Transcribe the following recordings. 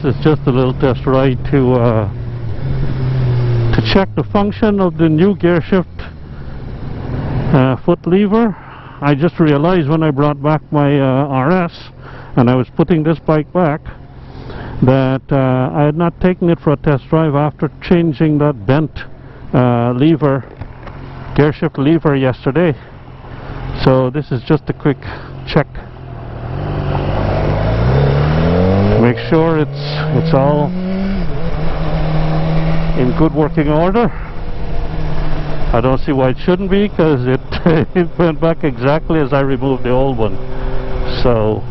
is just a little test ride to check the function of the new Gearshift foot lever. I just realized when I brought back my RS and I was putting this bike back that I had not taken it for a test drive after changing that bent lever, Gearshift lever, yesterday. So this is just a quick check. Make sure it's all in good working order. I don't see why it shouldn't be, because it went back exactly as I removed the old one. So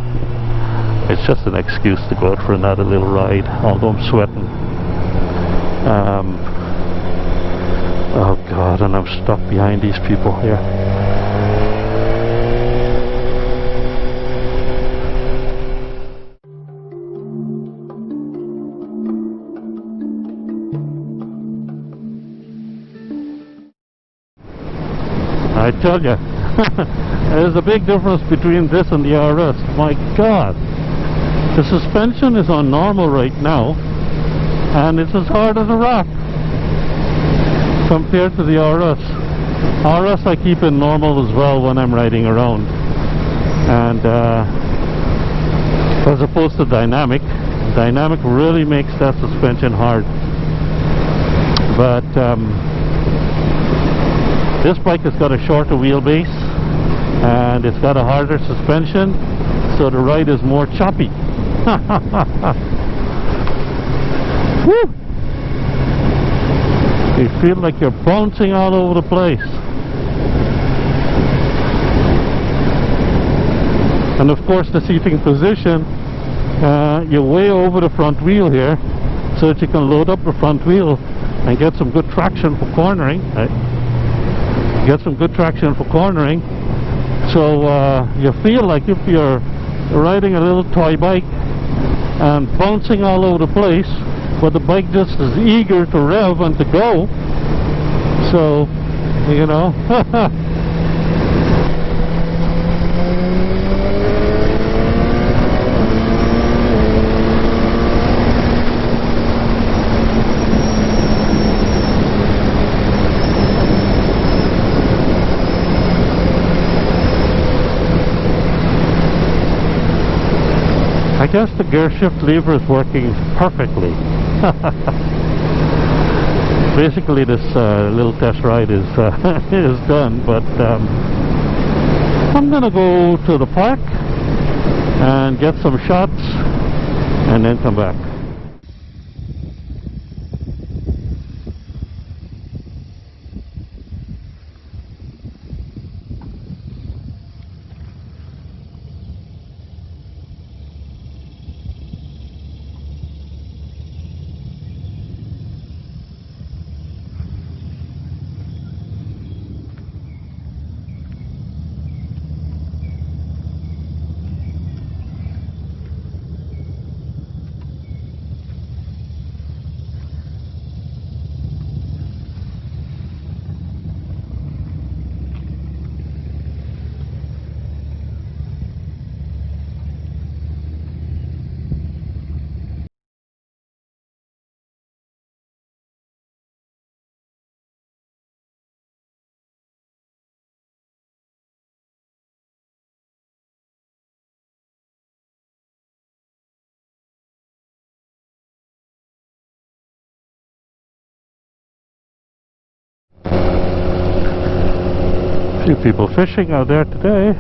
it's just an excuse to go out for another little ride, although I'm sweating. Oh God, and I'm stuck behind these people here. I tell you, there's a big difference between this and the RS. My God, the suspension is on normal right now, and it's as hard as a rock compared to the RS. RS I keep in normal as well when I'm riding around, and as opposed to dynamic really makes that suspension hard. But this bike has got a shorter wheelbase and it's got a harder suspension, so the ride is more choppy. Woo! You feel like you're bouncing all over the place. And of course the seating position, you're way over the front wheel here, so that you can load up the front wheel and get some good traction for cornering. So you feel like if you're riding a little toy bike and bouncing all over the place, but the bike just is eager to rev and to go. So, you know. I guess the Gearshift lever is working perfectly. Basically this little test ride is is done, but I'm gonna go to the park and get some shots and then come back. Few people fishing out there today.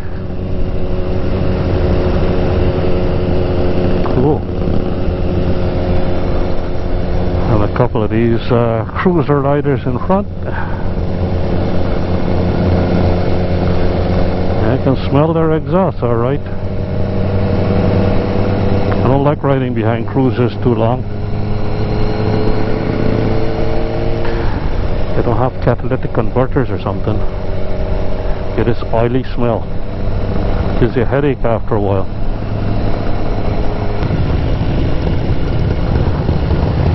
Cool. And a couple of these cruiser riders in front. I can smell their exhaust, alright. I don't like riding behind cruisers too long. They don't have catalytic converters or something. Get this oily smell. Gives you a headache after a while.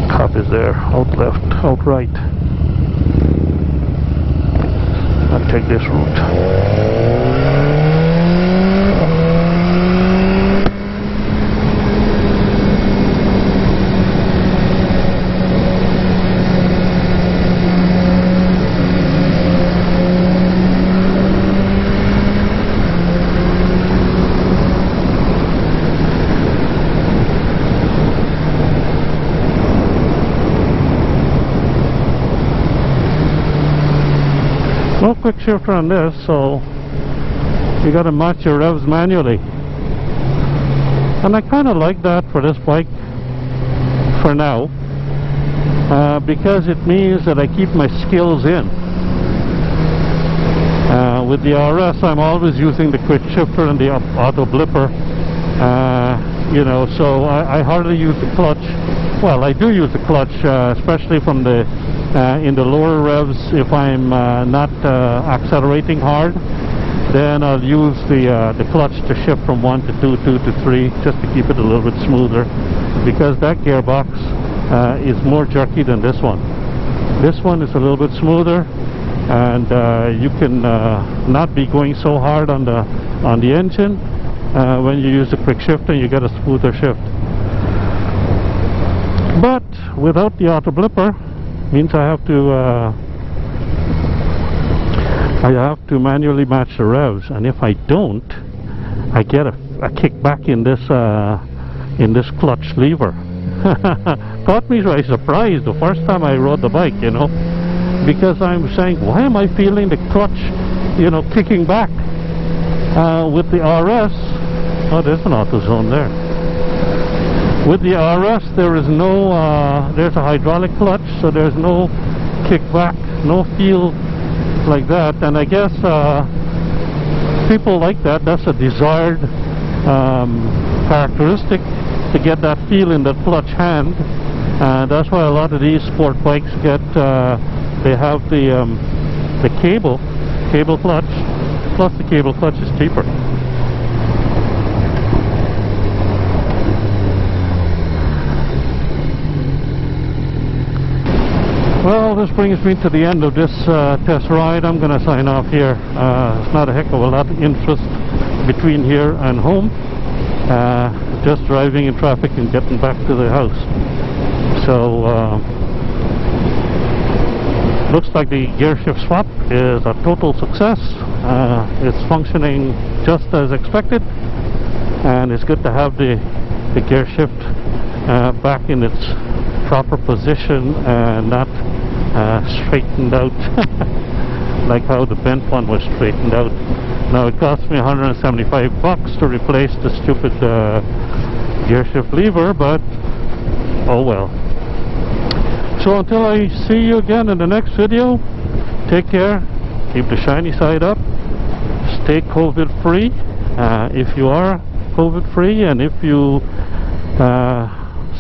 Cop is there, out left, out right. I'll take this route. No quick shifter on this, so you got to match your revs manually. And I kind of like that for this bike for now, because it means that I keep my skills in. With the RS, I'm always using the quick shifter and the auto blipper, you know, so I hardly use the clutch. Well, I do use the clutch, especially from the in the lower revs. If I'm not accelerating hard, then I'll use the clutch to shift from 1 to 2, 2 to 3, just to keep it a little bit smoother, because that gearbox is more jerky than this one. This one is a little bit smoother, and you can not be going so hard on the engine when you use the quick shifter. You get a smoother shift. But without the auto blipper, means I have to manually match the revs, and if I don't, I get a kick back in this clutch lever. Caught me by surprise the first time I rode the bike, you know, because I'm saying, why am I feeling the clutch, you know, kicking back? With the RS, oh, there's an auto zone there. With the RS, there is no, there's a hydraulic clutch, so there's no kickback, no feel like that. And I guess people like that. That's a desired characteristic, to get that feel in the clutch hand. That's why a lot of these sport bikes get, they have the cable clutch, plus the cable clutch is cheaper. Well, this brings me to the end of this test ride. I'm going to sign off here. It's not a heck of a lot of interest between here and home. Just driving in traffic and getting back to the house. So, looks like the Gearshift swap is a total success. It's functioning just as expected, and it's good to have the Gearshift back in its proper position and not straightened out like how the bent one was straightened out. Now it cost me $175 to replace the stupid Gearshift lever, but oh well. So until I see you again in the next video, take care, keep the shiny side up, stay COVID free if you are COVID free, and if you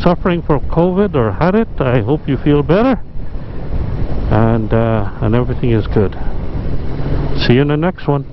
suffering from COVID or had it, I hope you feel better, and everything is good. See you in the next one.